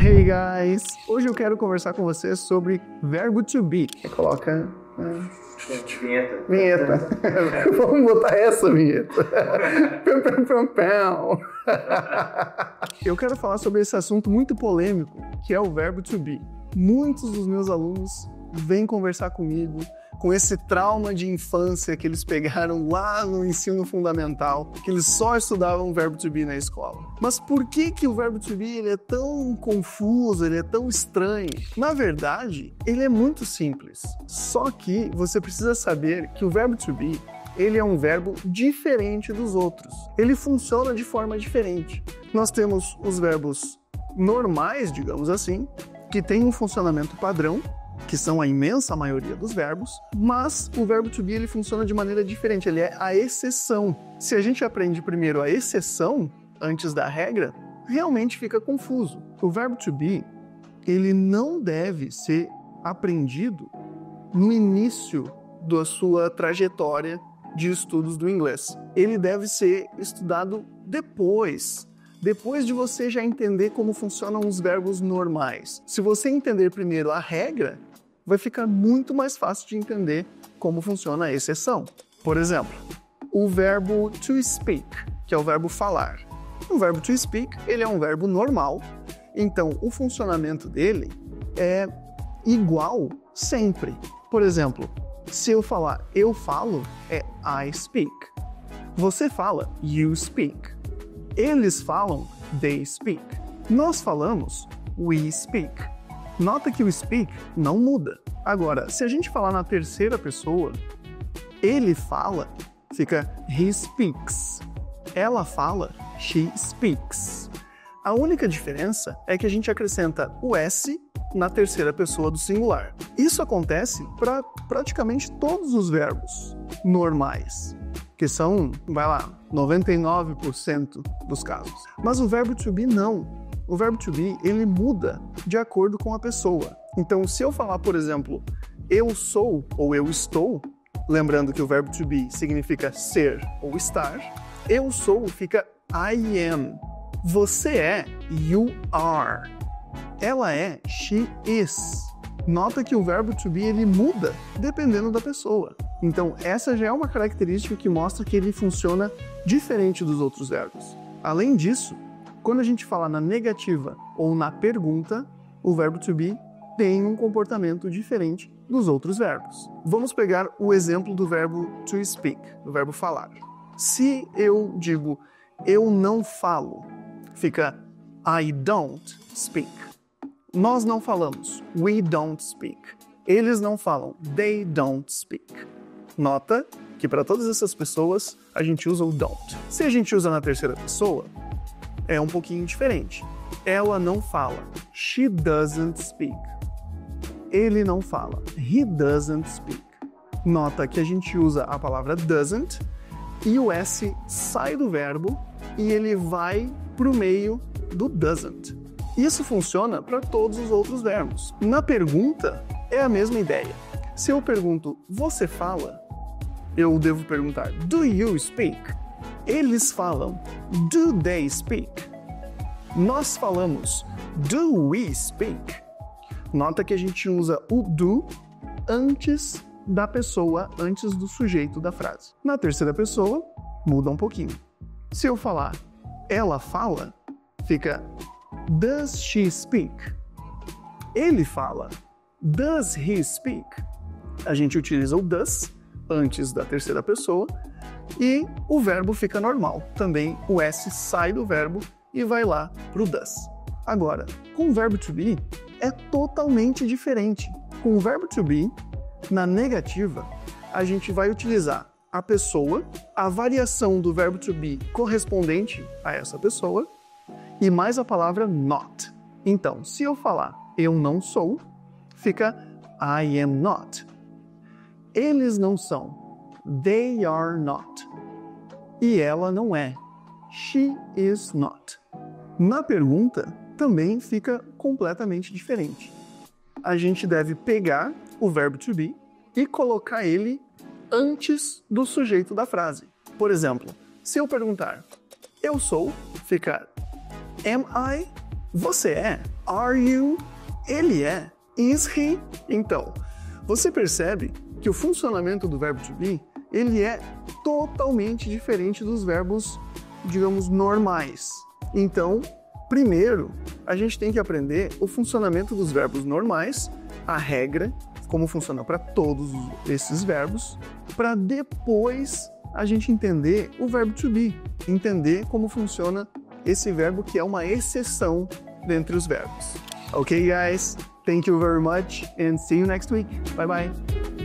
Hey guys! Hoje eu quero conversar com você sobre verbo to be. Coloca... Vinheta. Vamos botar essa vinheta. Eu quero falar sobre esse assunto muito polêmico, que é o verbo to be. Muitos dos meus alunos vêm conversar comigo com esse trauma de infância que eles pegaram lá no ensino fundamental, que eles só estudavam o verbo to be na escola. Mas por que o verbo to be ele é tão confuso, ele é tão estranho? Na verdade, ele é muito simples. Só que você precisa saber que o verbo to be ele é um verbo diferente dos outros. Ele funciona de forma diferente. Nós temos os verbos normais, digamos assim, que têm um funcionamento padrão, que são a imensa maioria dos verbos, mas o verbo to be ele funciona de maneira diferente, ele é a exceção. Se a gente aprende primeiro a exceção antes da regra, realmente fica confuso. O verbo to be, ele não deve ser aprendido no início da sua trajetória de estudos do inglês. Ele deve ser estudado depois de você já entender como funcionam os verbos normais. Se você entender primeiro a regra, vai ficar muito mais fácil de entender como funciona a exceção. Por exemplo, o verbo to speak, que é o verbo falar. O verbo to speak, ele é um verbo normal, então o funcionamento dele é igual sempre. Por exemplo, se eu falar eu falo, é I speak. Você fala you speak. Eles falam they speak. Nós falamos we speak. Nota que o speak não muda. Agora, se a gente falar na terceira pessoa, ele fala, fica he speaks. Ela fala, she speaks. A única diferença é que a gente acrescenta o S na terceira pessoa do singular. Isso acontece para praticamente todos os verbos normais, que são, 99% dos casos. Mas o verbo to be não. O verbo to be, ele muda de acordo com a pessoa. Então, se eu falar, por exemplo, eu sou ou eu estou, lembrando que o verbo to be significa ser ou estar, eu sou fica I am. Você é you are. Ela é she is. Nota que o verbo to be, ele muda dependendo da pessoa. Então, essa já é uma característica que mostra que ele funciona diferente dos outros verbos. Além disso, quando a gente fala na negativa ou na pergunta, o verbo to be tem um comportamento diferente dos outros verbos. Vamos pegar o exemplo do verbo to speak, do verbo falar. Se eu digo eu não falo, fica I don't speak. Nós não falamos we don't speak. Eles não falam they don't speak. Nota que para todas essas pessoas a gente usa o don't. Se a gente usa na terceira pessoa, é um pouquinho diferente. Ela não fala. She doesn't speak. Ele não fala. He doesn't speak. Nota que a gente usa a palavra doesn't e o S sai do verbo e ele vai para o meio do doesn't. Isso funciona para todos os outros verbos. Na pergunta, é a mesma ideia. Se eu pergunto, você fala? Eu devo perguntar, do you speak? Eles falam, do they speak? Nós falamos, do we speak? Nota que a gente usa o do antes da pessoa, antes do sujeito da frase. Na terceira pessoa, muda um pouquinho. Se eu falar, ela fala, fica, does she speak? Ele fala, does he speak? A gente utiliza o does antes da terceira pessoa e o verbo fica normal. Também o S sai do verbo e vai lá para o does. Agora, com o verbo to be é totalmente diferente. Com o verbo to be, na negativa, a gente vai utilizar a pessoa, a variação do verbo to be correspondente a essa pessoa e mais a palavra not. Então, se eu falar eu não sou, fica I am not. Eles não são. They are not. E ela não é. She is not. Na pergunta, também fica completamente diferente. A gente deve pegar o verbo to be e colocar ele antes do sujeito da frase. Por exemplo, se eu perguntar, eu sou, fica am I? Você é? Are you? Ele é. Is he? Então, você percebe que o funcionamento do verbo to be, ele é totalmente diferente dos verbos, digamos, normais. Então, primeiro, a gente tem que aprender o funcionamento dos verbos normais, a regra, como funciona para todos esses verbos, para depois a gente entender o verbo to be, entender como funciona esse verbo que é uma exceção dentre os verbos. Ok, guys? Thank you very much and see you next week. Bye bye.